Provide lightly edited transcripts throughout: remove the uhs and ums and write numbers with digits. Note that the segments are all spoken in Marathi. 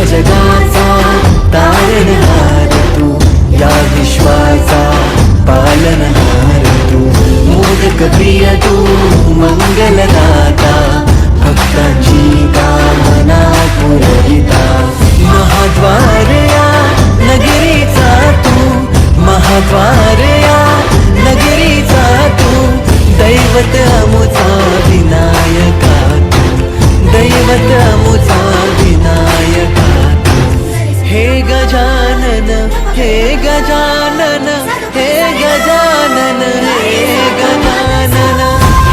जगाचा तारणहार तू, या विश्वाचा पालनहार तू, मोदक प्रिय तू, मंगलदाता, भक्तांची कामना पुरविता, महाद्वार या नगरीचा तू, महाद्वार या नगरीचा तू, दैवत अमुचा विनायका तू, दैवत अमुचा विनायका तू. हे गजानन, हे गजानन, हे गजानन, हे गजानन,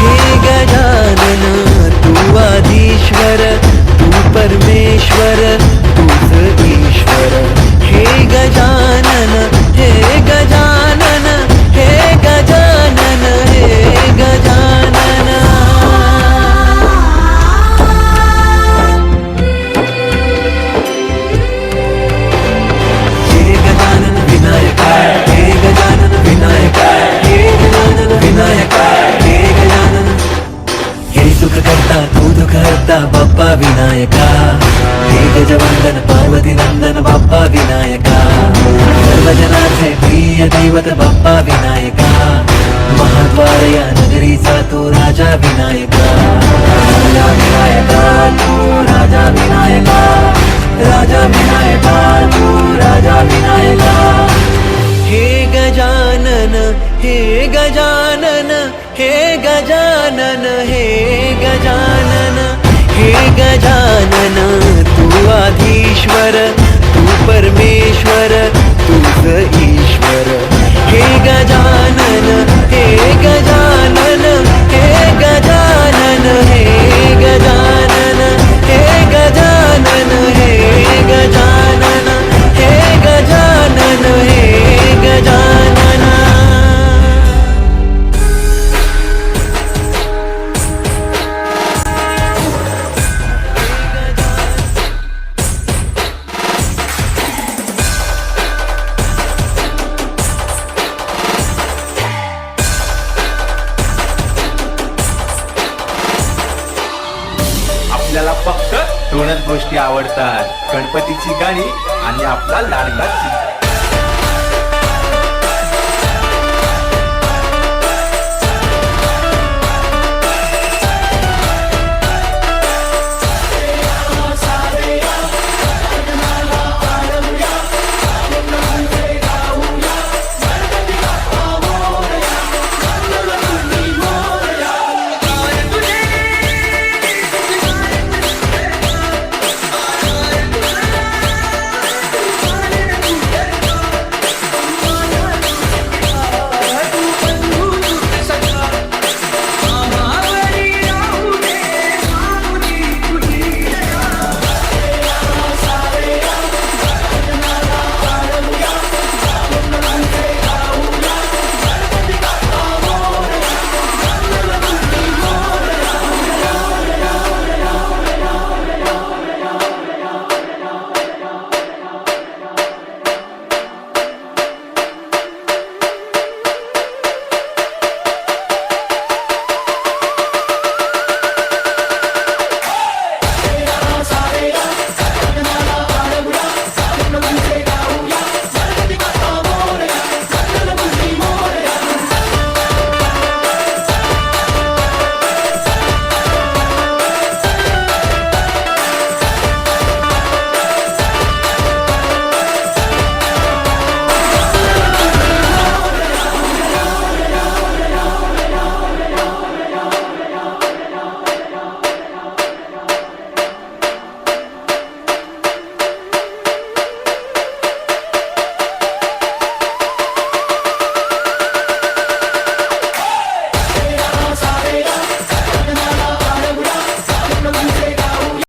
हे गजानन, तू आदिश्वर, तू परमेश्वर, तूच ईश्वर. हे गजानन, हे गजानन, हे गजानन, हे गजानन. तू दुःख हरता बाप्पा विनायका, हे गजवंदन पार्वती नंदन बाप्पा विनायका, सर्वजनाचे प्रिय दैवत बाप्पा विनायका, महाद्वार या नगरीचा तू राजा विनायका, राजा विनायका तू राजा विनायका, राजा विनायका तू राजा विनायका. हे गजानन, हे गजानन, हे गजानन, हे गजानन, हे गजानन, तू आधीश्वर, तू परमेश्वर, तूच ईश्वर. हे गजानन, हे गजानन, हे गजानन, हे गजानन, हे गजानन, हे गजानन, हे गजानन, हे गजानन. आपल्याला फक्त दोनच गोष्टी आवडतात, गणपतीची गाणी आणि आपला लाडका